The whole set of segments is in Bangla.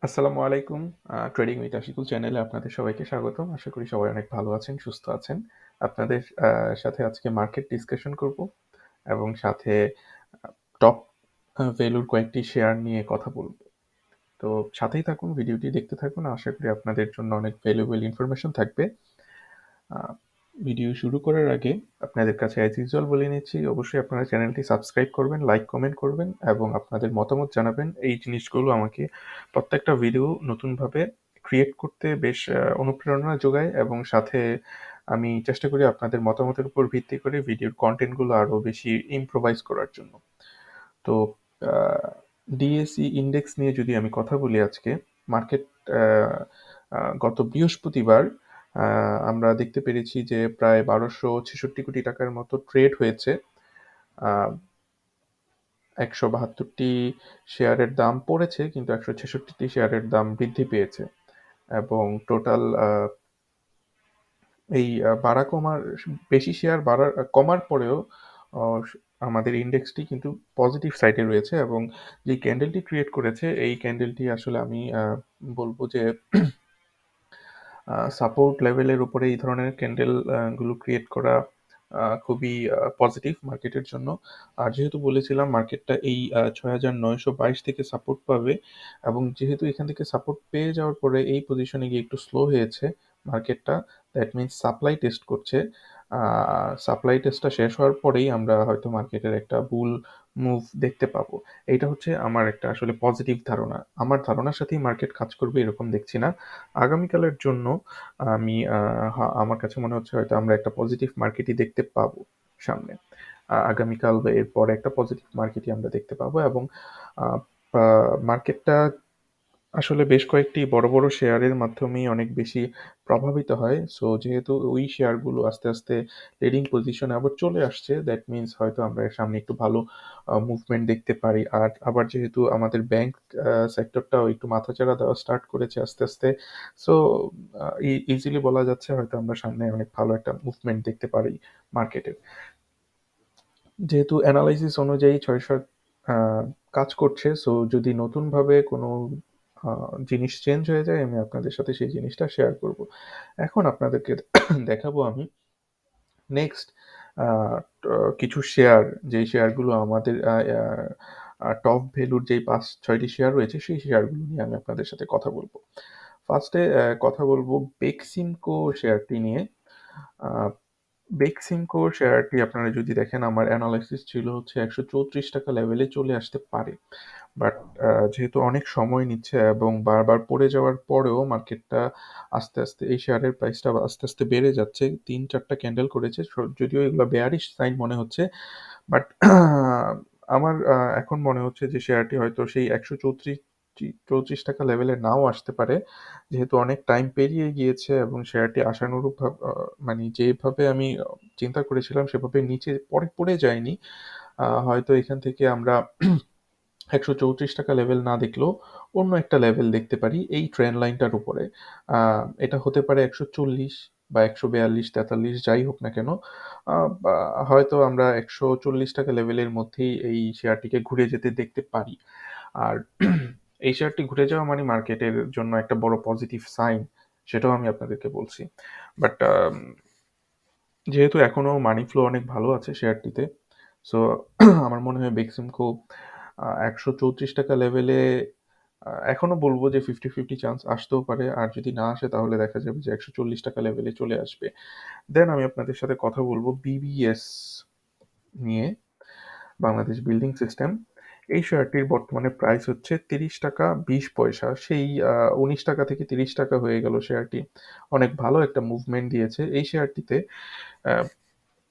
আসসালামু আলাইকুম। ট্রেডিং উইথ আশিকুল চ্যানেলে আপনাদের সবাইকে স্বাগতম। আশা করি সবাই অনেক ভালো আছেন, সুস্থ আছেন। আপনাদের সাথে আজকে মার্কেট ডিসকাশন করব এবং সাথে টপ ভ্যালুর কয়েকটি শেয়ার নিয়ে কথা বলব। তো সাথেই থাকুন, ভিডিওটি দেখতে থাকুন। আশা করি আপনাদের জন্য অনেক ভ্যালুয়েবল ইনফরমেশন থাকবে। আহ, ভিডিও শুরু করার আগে আপনাদের কাছে অ্যাজ ইউজুয়াল বলে নিচ্ছি, অবশ্যই আপনারা চ্যানেলটি সাবস্ক্রাইব করবেন, লাইক কমেন্ট করবেন এবং আপনাদের মতামত জানাবেন। এই জিনিসগুলো আমাকে প্রত্যেকটা ভিডিও নতুনভাবে ক্রিয়েট করতে বেশ অনুপ্রেরণা যোগায় এবং সাথে আমি চেষ্টা করি আপনাদের মতামতের উপর ভিত্তি করে ভিডিওর কন্টেন্টগুলো আরও বেশি ইম্প্রোভাইজ করার জন্য। তো ডিএসই ইন্ডেক্স নিয়ে যদি আমি কথা বলি, আজকে মার্কেট গত বৃহস্পতিবার আমরা দেখতে পেরেছি যে প্রায় 1266 কোটি টাকার মতো ট্রেড হয়েছে। 172টি শেয়ারের দাম পড়েছে, কিন্তু 166টি শেয়ারের দাম বৃদ্ধি পেয়েছে এবং টোটাল এই বাড়া কমার বেশি শেয়ার কমার পরেও আহ, আমাদের ইন্ডেক্সটি কিন্তু পজিটিভ সাইডে রয়েছে এবং যে ক্যান্ডেলটি ক্রিয়েট করেছে এই ক্যান্ডেলটি আসলে আমি বলবো যে সাপোর্ট লেভেলের উপরে এই ধরনের ক্যান্ডেল গুলো ক্রিয়েট করা খুবই পজিটিভ মার্কেটের জন্য। আর যেহেতু বলেছিলাম মার্কেটটা এই 6,922 থেকে সাপোর্ট পাবে এবং যেহেতু এখান থেকে সাপোর্ট পেয়ে যাওয়ার পরে এই পজিশনে গিয়ে একটু স্লো হয়েছে মার্কেটটা, দ্যাট মিনস সাপ্লাই টেস্ট করছে। সাপ্লাই টেস্টটা শেষ হওয়ার পরেই আমরা হয়তো মার্কেটের একটা বুল মুভ দেখতে পাবো। এইটা হচ্ছে আমার একটা আসলে পজিটিভ ধারণা। আমার ধারণার সাথেই মার্কেট কাজ করবে এরকম দেখছি না। আগামীকালের জন্য আমি আমার কাছে মনে হচ্ছে হয়তো আমরা একটা পজিটিভ মার্কেটই দেখতে পাবো সামনে। আগামীকাল বা এরপরে একটা পজিটিভ মার্কেটই আমরা দেখতে পাবো এবং মার্কেটটা আসলে বেশ কয়েকটি বড় বড় শেয়ারের মাধ্যমেই অনেক বেশি প্রভাবিত হয়। সো যেহেতু ওই শেয়ারগুলো আস্তে আস্তে লিডিং পজিশনে আবার চলে আসছে, দ্যাট মিনস হয়তো আমরা এর সামনে একটু ভালো মুভমেন্ট দেখতে পারি। আর আবার যেহেতু আমাদের ব্যাংক সেক্টরটাও একটু মাথাচাড়া দেওয়া স্টার্ট করেছে আস্তে আস্তে, সো ইজিলি বলা যাচ্ছে হয়তো আমরা সামনে অনেক ভালো একটা মুভমেন্ট দেখতে পারি মার্কেটের। যেহেতু অ্যানালাইসিস অনুযায়ী 6-7 কাজ করছে, সো যদি নতুনভাবে কোনো জিনিস চেঞ্জ হয়ে যায় আমি আপনাদের সাথে সেই জিনিসটা শেয়ার করব। এখন আপনাদেরকে দেখাবো আমি নেক্সট কিছু শেয়ার, যেই শেয়ারগুলো আমাদের টপ ভ্যালুর যেই 5-6টি শেয়ার রয়েছে সেই শেয়ারগুলো নিয়ে আমি আপনাদের সাথে কথা বলবো। ফার্স্টে কথা বলবো বেক্সিমকো শেয়ারটি নিয়ে। আহ, বেক্সিমকো শেয়ারটি আপনারা যদি দেখেন, আমার অ্যানালাইসিস ছিল হচ্ছে 134 টাকা লেভেলে চলে আসতে পারে, বাট যেহেতু অনেক সময় নিচ্ছে এবং বারবার পড়ে যাওয়ার পরেও মার্কেটটা আস্তে আস্তে এই শেয়ারের প্রাইসটা আস্তে আস্তে বেড়ে যাচ্ছে। 3-4টা ক্যান্ডেল করেছে, যদিও এগুলো বেয়ারিশ সাইন মনে হচ্ছে, বাট আমার এখন মনে হচ্ছে যে শেয়ারটি হয়তো সেই 134 টাকা লেভেলে নাও আসতে পারে, যেহেতু অনেক টাইম পেরিয়ে গিয়েছে এবং শেয়ারটি আশানুরূপ মানে যেভাবে আমি চিন্তা করেছিলাম সেভাবে নিচে পরে পড়ে যায়নি। হয়তো এখান থেকে আমরা 134 টাকা লেভেল না দেখলেও অন্য একটা লেভেল দেখতে পারি এই ট্রেন্ড লাইনটার উপরে। এটা হতে পারে 140 বা 142, 43 যাই হোক না কেন। বা হয়তো আমরা 140 টাকা লেভেলের মধ্যেই এই শেয়ারটিকে ঘুরে যেতে দেখতে পারি। আর এই শেয়ারটি ঘুরে যাওয়া মানে মার্কেটের জন্য একটা বড় পজিটিভ সাইন, সেটাও আমি আপনাদেরকে বলছি। বাট যেহেতু এখনো মানি ফ্লো অনেক ভালো আছে শেয়ারটিতে, সো আমার মনে হয় বেক্সিমকো 134 টাকা লেভেলে এখনো বলবো যে 50-50 চান্স আসতেও পারে, আর যদি না আসে তাহলে দেখা যাবে যে 140 টাকা লেভেলে চলে আসবে। দেন আমি আপনাদের সাথে কথা বলবো বিবিএস নিয়ে, বাংলাদেশ বিল্ডিং সিস্টেম। এই শেয়ারটির বর্তমানে প্রাইস হচ্ছে 30 টাকা 20 পয়সা। সেই 19 টাকা থেকে 30 টাকা হয়ে গেল শেয়ারটি, অনেক ভালো একটা মুভমেন্ট দিয়েছে এই শেয়ারটিতে।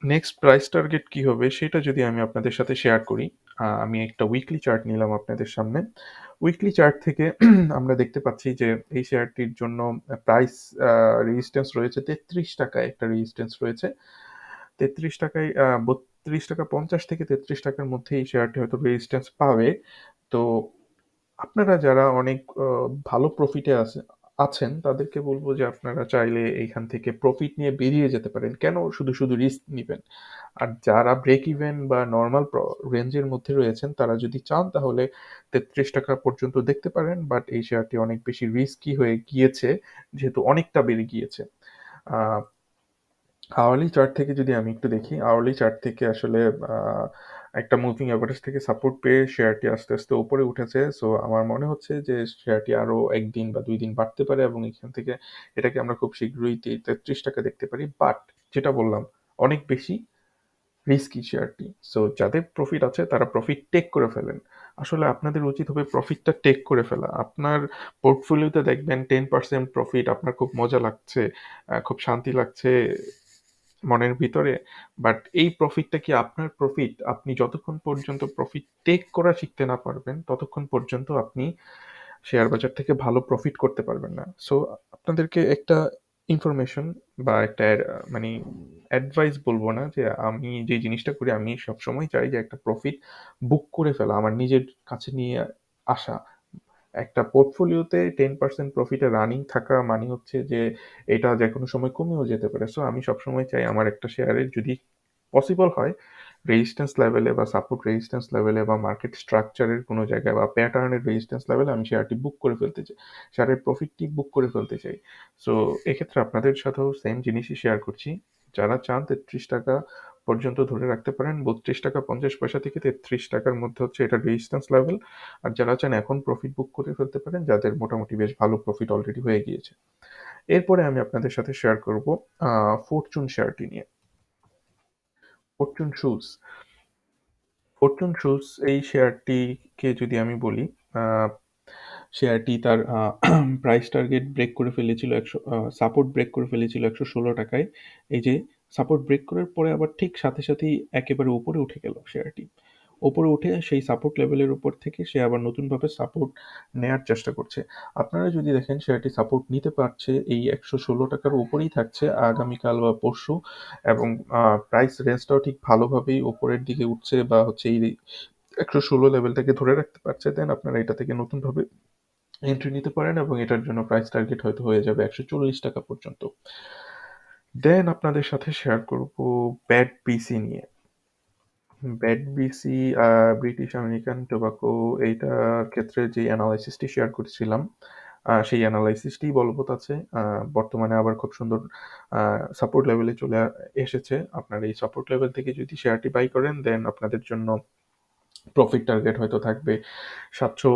নেক্সট প্রাইস টার্গেট কি হবে সেটা যদি আমি আপনাদের সাথে শেয়ার করি, আমি একটা উইকলি চার্ট নিলাম আপনাদের সামনে। উইকলি চার্ট থেকে আমরা দেখতে পাচ্ছি যে এই শেয়ারটির জন্য প্রাইস রেজিস্ট্যান্স রয়েছে 33 টাকায়, একটা রেজিস্ট্যান্স রয়েছে 33 টাকায়। 32 টাকা 50 থেকে 33 টাকার মধ্যে এই শেয়ারটি হয়তো রেজিস্ট্যান্স পাবে। তো আপনারা যারা অনেক ভালো প্রফিটে আছে আছেন তাদেরকে বলব যে আপনারা চাইলে এইখান থেকে প্রফিট নিয়ে বেরিয়ে যেতে পারেন। কেন শুধু রিস্ক নিবেন? আর যারা ব্রেক ইভেন বা নরমাল রেঞ্জের মধ্যে রয়েছেন তারা যদি চান তাহলে ৳৩৩ পর্যন্ত দেখতে পারেন। বাট এই শেয়ারটি অনেক বেশি রিস্কি হয়ে গিয়েছে যেহেতু অনেকটা বেড়ে গিয়েছে। আ আওয়ারলি চার্ট থেকে যদি আমি একটু দেখি, আওয়ারলি চার্ট থেকে আসলে আ একটা মুভিং এভারেজ থেকে সাপোর্ট পেয়ে শেয়ারটি আস্তে উপরে উঠেছে। সো আমার মনে হচ্ছে যে শেয়ারটি আরো ১ দিন বা ২ দিন বাড়তে পারে এবং এখান থেকে এটাকে আমরা খুব শীঘ্রই ৳৩৩ দেখতে পারি। বাট যেটা বললাম অনেক বেশি রিস্কি শেয়ারটি। সো যাদের প্রফিট আছে তারা প্রফিট টেক করে ফেলেন। আসলে আপনাদের উচিত হবে প্রফিটটা টেক করে ফেলা। আপনার পোর্টফোলিওতে দেখবেন 10% প্রফিট আপনার খুব মজা লাগছে, খুব শান্তি লাগছে মনের ভিতরে। বাট এই প্রফিটটা কি আপনার প্রফিট? আপনি যতক্ষণ পর্যন্ত প্রফিট টেক করা শিখতে না পারবেন, ততক্ষণ পর্যন্ত আপনি শেয়ার বাজার থেকে ভালো প্রফিট করতে পারবেন না। সো আপনাদেরকে একটা ইনফরমেশন বা একটা মানে অ্যাডভাইস বলবো না যে আমি যে জিনিসটা করি আমি সবসময় চাই যে একটা প্রফিট বুক করে ফেলা, আমার নিজের কাছে নিয়ে আসা। একটা পোর্টফোলিওতে 10% প্রফিটে রানিং থাকা মানে হচ্ছে যে এটা যেকোনো সময় কমেও যেতে পারে। সো আমি সবসময় চাই আমার একটা শেয়ারের যদি পসিবল হয় রেজিস্ট্যান্স লেভেলে বা সাপোর্ট রেজিস্ট্যান্স লেভেলে বা মার্কেট স্ট্রাকচারের কোনো জায়গায় বা প্যাটার্নের রেজিস্ট্যান্স লেভেলে আমি শেয়ারটি বুক করে ফেলতে চাই। শেয়ারের প্রফিটটি বুক করে ফেলতে চাই। সো এক্ষেত্রে আপনাদের সাথেও সেম জিনিসই শেয়ার করছি। যারা চান ৳৩৩ পর্যন্ত ধরে রাখতে পারেন। ৳৩২.৫০ থেকে ৳৩৩ মধ্যে হচ্ছে এটা রেজিস্ট্যান্স লেভেল। আর যারা চান এখন প্রফিট বুক করে ফেলতে পারেন যাদের মোটামুটি বেশ ভালো প্রফিট অলরেডি হয়ে গিয়েছে। এরপরে আমি আপনাদের সাথে শেয়ার করব আ ফরচুন শেয়ারটি নিয়ে। Fortune shoes. ফরচুন শুজ এই শেয়ারটিকে যদি আমি বলি, আ শেয়ারটি তার প্রাইস টার্গেট ব্রেক করে ফেলেছিল সাপোর্ট ব্রেক করে ফেলেছিল ৳১১৬ য়। এই যে সাপোর্ট ব্রেক করার পরে আবার ঠিক সাথেই একেবারে উপরে উঠে গেল শেয়ারটি। উপরে উঠে সেই সাপোর্ট লেভেলের উপর থেকে সে আবার নতুনভাবে সাপোর্ট নেয়ার চেষ্টা করছে। আপনারা যদি দেখেন শেয়ারটি সাপোর্ট নিতে পারছে এই ৳১১৬ র উপরেই থাকছে আগামীকাল বা পরশু এবং আ প্রাইস রেঞ্জটাও ঠিক ভালোভাবেই উপরের দিকে উঠছে বা হচ্ছে এই ১১৬ লেভেলটাকে ধরে রাখতে পারছে। দেন আপনারা এটা থেকে নতুনভাবে এন্ট্রি নিতে পারেন এবং এটার জন্য প্রাইস টার্গেট হয়তো হয়ে যাবে ৳১৪০ পর্যন্ত। দেন আপনাদের সাথে শেয়ার করব ব্যাট বিসি নিয়ে। BAT BC British American Tobacco এইটার ক্ষেত্রে যে অ্যানালাইসিসটি শেয়ার করেছিলাম, সেই অ্যানালাইসিসটিই বলবৎ আছে। বর্তমানে আবার খুব সুন্দর আ সাপোর্ট লেভেলে চলে এসেছে। আপনার এই সাপোর্ট লেভেল থেকে যদি শেয়ারটি বাই করেন দেন আপনাদের জন্য প্রফিট টার্গেট হয়তো থাকবে ৳৭২০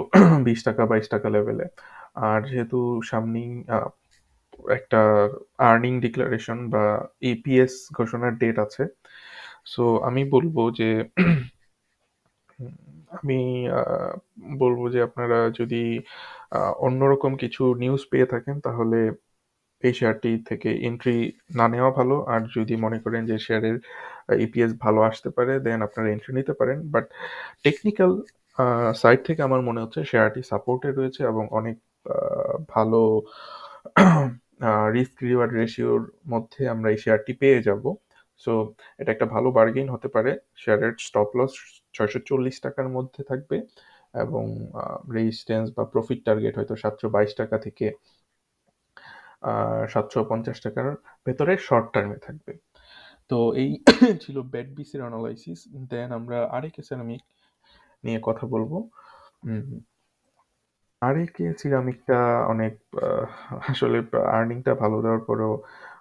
৳২২ লেভেলে। আর যেহেতু সামনেই একটা আর্নিং ডিক্লারেশন বা ইপিএস ঘোষণার ডেট আছে। সো আমি বলব যে হুম, আমি আ বলব যে আপনারা যদি অন্যরকম কিছু নিউজ পেয়ে থাকেন তাহলে এই শেয়ারটি থেকে এন্ট্রি না নেওয়া ভালো। আর যদি মনে করেন যে শেয়ারের ইপিএস ভালো আসতে পারে দেন আপনারা এন্ট্রি নিতে পারেন। বাট টেকনিক্যাল আ সাইড থেকে আমার মনে হচ্ছে শেয়ারটি সাপোর্টে রয়েছে এবং অনেক আ ভালো রিস্ক রিওয়ার্ড রেশিওর মধ্যে আমরা এই শেয়ারটি পেয়ে যাব। সো এটা একটা ভালো বার্গেইন হতে পারে। শেয়ারের স্টপ লস ৳৬৪০ র মধ্যে থাকবে এবং আ রেজিস্ট্যান্স বা প্রফিট টার্গেট হয়তো ৳৭২২ থেকে আ ৳৭৫০ র ভেতরে শর্ট টার্মে থাকবে। তো এই ছিল BATBC র অ্যানালাইসিস। দেন আমরা আরেক সেরামিক নিয়ে কথা বলব। উম আরেকে সিরামিকটা অনেক আ আসলে আর্নিংটা ভালো দেওয়ার পরেও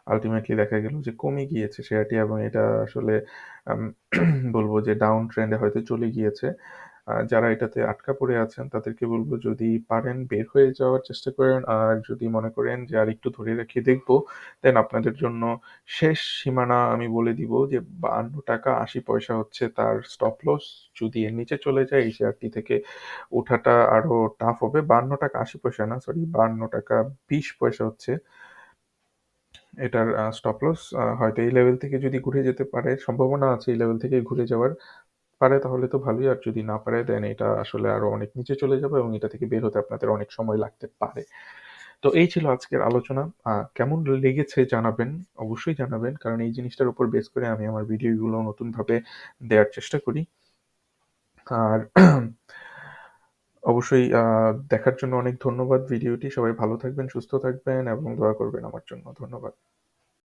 আল্টিমেটলি দেখা গেল যে কমে গিয়েছে শেয়ারটি এবং এটা আসলে আম বলব যে ডাউন ট্রেন্ড এ হয়তো চলে গিয়েছে। যারা এটাতে আটকা পড়ে আছেন তাদেরকে বলব যদি পারেন বের হয়ে যাওয়ার চেষ্টা করেন। আর যদি মনে করেন যে আরেকটু ধরে রেখে দেখব, দেন আপনাদের জন্য শেষ সীমানা আমি বলে দিব যে ৳৫২.৮০ হচ্ছে তার স্টপ লস। যদি এর নিচে চলে যায় এই শেয়ারটি থেকে ওঠাটা আরো টাফ হবে। ৳৫২.৮০ না সরি ৳৫২.২০ হচ্ছে এটার স্টপ লস। হয়তো এই লেভেল থেকে যদি ঘুরে যেতে পারে, সম্ভাবনা আছে এই লেভেল থেকে ঘুরে যাওয়ার। পারে তাহলে তো ভালোই। আর যদি না পারে দেন এটা আসলে আরো অনেক নিচে চলে যাবে এবং এটা থেকে বের হতে আপনাদের অনেক সময় লাগতে পারে। তো এই ছিল আজকের আলোচনা। কেমন লেগেছে জানাবেন, অবশ্যই জানাবেন। কারণ এই জিনিসটার উপর বেস করে আমি আমার ভিডিওগুলো নতুনভাবে দেয়ার চেষ্টা করি। আর অবশ্যই দেখার জন্য অনেক ধন্যবাদ ভিডিওটি। সবাই ভালো থাকবেন, সুস্থ থাকবেন এবং দোয়া করবেন আমার জন্য। ধন্যবাদ।